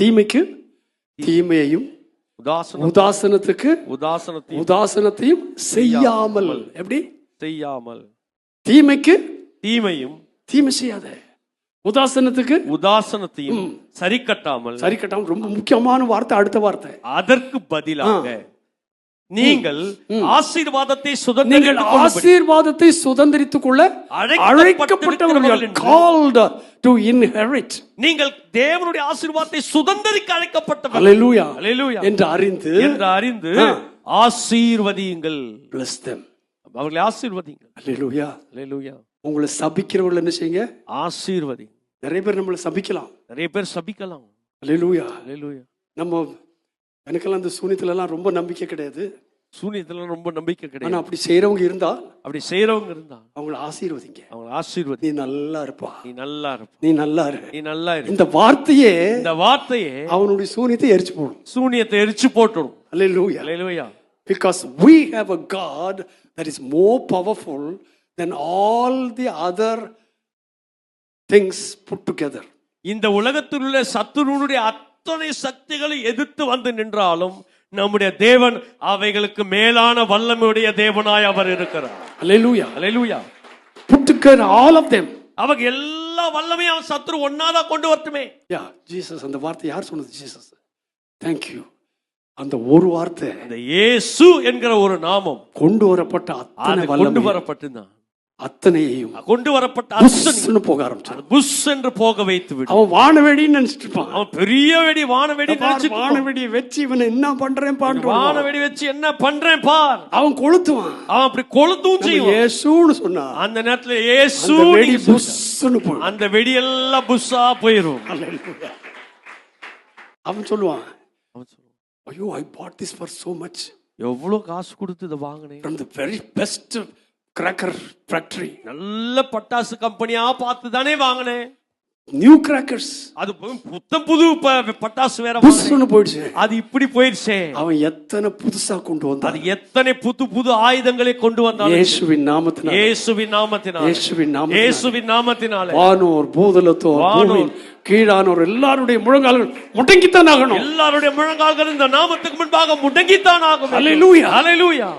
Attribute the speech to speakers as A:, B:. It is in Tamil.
A: தீமைக்கு தீமையையும் உதாசனத்துக்கு உதாசனத்தையும் செய்யாமல். எப்படி
B: செய்யாமல்?
A: தீமைக்கு
B: தீமையும்
A: தீமை செய்யாத, உதாசனத்துக்கு
B: உதாசனத்தையும் சரி கட்டாமல்.
A: ரொம்ப முக்கியமான வார்த்தை அடுத்த வார்த்தை.
B: அதற்கு பதிலாக நீங்கள் ஆசீர்வாதத்தை
A: சுதந்தரித்துக் கொள்ள அழைக்கப்பட்டவர்கள். called to inherit.
B: நீங்கள் தேவனுடைய ஆசீர்வாதத்தை சுதந்தரிக்க அழைக்கப்பட்டவர்கள்.
A: அல்லேலூயா,
B: அல்லேலூயா
A: என்று அறிந்து
B: ஆசீர்வதியுங்கள்.
A: bless them.
B: அவர்களை ஆசீர்வதியுங்கள்.
A: அல்லேலூயா,
B: அல்லேலூயா.
A: உங்களை சபிக்கிறவர்கள் என்ன செய்யுங்க?
B: ஆசீர்வதி.
A: நிறைய பேர் நம்மளை சபிக்கலாம்,
B: நிறைய பேர் சபிக்கலாம்.
A: அல்லேலூயா,
B: அல்லேலூயா.
A: எனக்கெல்லாம் அந்த சூனியத்துல எல்லாம் ரொம்ப நம்பிக்கை கிடையாது.
B: சூனியத்துல ரொம்ப நம்பிக்கை கிடையாது.
A: ஆனா அப்படி செய்யறவங்க இருந்தா
B: அவங்களை
A: ஆசீர்வதிங்க.
B: அவங்களை ஆசீர்வதி.
A: நீ நல்லா இருப்பா,
B: நீ நல்லா இருப்பா,
A: நீ நல்லா இரு,
B: நீ நல்லா இரு.
A: இந்த வார்த்தையே
B: அவனுடைய
A: சூனியத்தை எரிச்சு போடும்,
B: சூனியத்தை எரிச்சு போட்டுடும்.
A: அல்லேலூயா,
B: அல்லேலூயா.
A: Because we have a God that is more powerful than all the other things put together.
B: இந்த உலகத்தில் உள்ள சத்துருடைய அத்தனை சக்திகளை எதிர்த்து வந்து நின்றாலும் நம்முடைய தேவன் அவைகளுக்கு மேலான வல்லமையுடைய தேவனாய் அவர் இருக்கிறார்.
A: அல்லேலூயா,
B: அல்லேலூயா.
A: Put together all of them.
B: அவங்க எல்லா வல்லமையும் அவன் சத்துரு ஒன்னாதான் கொண்டு வரட்டுமே.
A: ஜீசஸ், அந்த வார்த்தை யார் சொன்னது? ஜீசஸ். Thank you. அந்த ஒரு வார்த்தை,
B: அந்த இயேசு என்கிற ஒரு நாமம்
A: கொண்டு வரப்பட்ட அத்தனை
B: கொண்டு வரப்பட்டுதான்
A: அத்தனையும்
B: கொண்டு வரப்பட்ட
A: அத்தனை போக ஆரம்பிச்சான்.
B: புஷ் என்று போக வைத்து விடு.
A: அவன் வானவெடின்னு நினைச்சிட்டு இருப்பான்.
B: அவன் பெரிய வெடி, வானவெடி நினைச்சிட்டு,
A: வானவெடியை வச்சு இவனை என்ன பண்றேன் பாரு,
B: வானவெடி வச்சு என்ன பண்றேன் பார்.
A: அவன் கொளுத்துவான்,
B: அவன் அப்படி கொளுத்தும் செய்வான்.
A: இயேசுன்னு சொன்னா
B: அந்த நேரத்துல இயேசு
A: வெடி புஷ்ன்னு போயிடும்.
B: அந்த வெடி எல்லாம் புஷ்ஷா போயிடும்.
A: அவன் சொல்லுவான், ஐயோ, I bought this for so much.
B: எவ்வளவு காசு கொடுத்து இதை வாங்கினேன்.
A: From the very best cracker factory.
B: நல்ல பட்டாசு கம்பெனியா பார்த்து தானே வாங்கினேன்.
A: நியூ கிராக்கர்ஸ், அது
B: புத்தம் புது பட்டாசு வேற
A: புஷ்ன்னு போயிடுச்சு.
B: அது இப்படி போயிடுச்சே.
A: அவன் எத்தனை புதுசா கொண்டு வந்தான்,
B: அது எத்தனை புது புது ஆயுதங்களை கொண்டு வந்தான்.
A: இயேசுவின் நாமத்தினாலே,
B: இயேசுவின் நாமத்தினாலே,
A: இயேசுவின் நாமத்தினாலே,
B: இயேசுவின் நாமத்தினாலே.
A: வானோர் பூதலத்தோர் பூமியின் கீழானோர் எல்லாருடைய முழங்கால்கள் முடங்கித்தான் ஆகணும்.
B: எல்லாருடைய முழங்கால்கள் இந்த நாமத்துக்கு முன்பாக முடங்கித்தான் ஆகும்.
A: அல்லேலூயா,
B: அல்லேலூயா.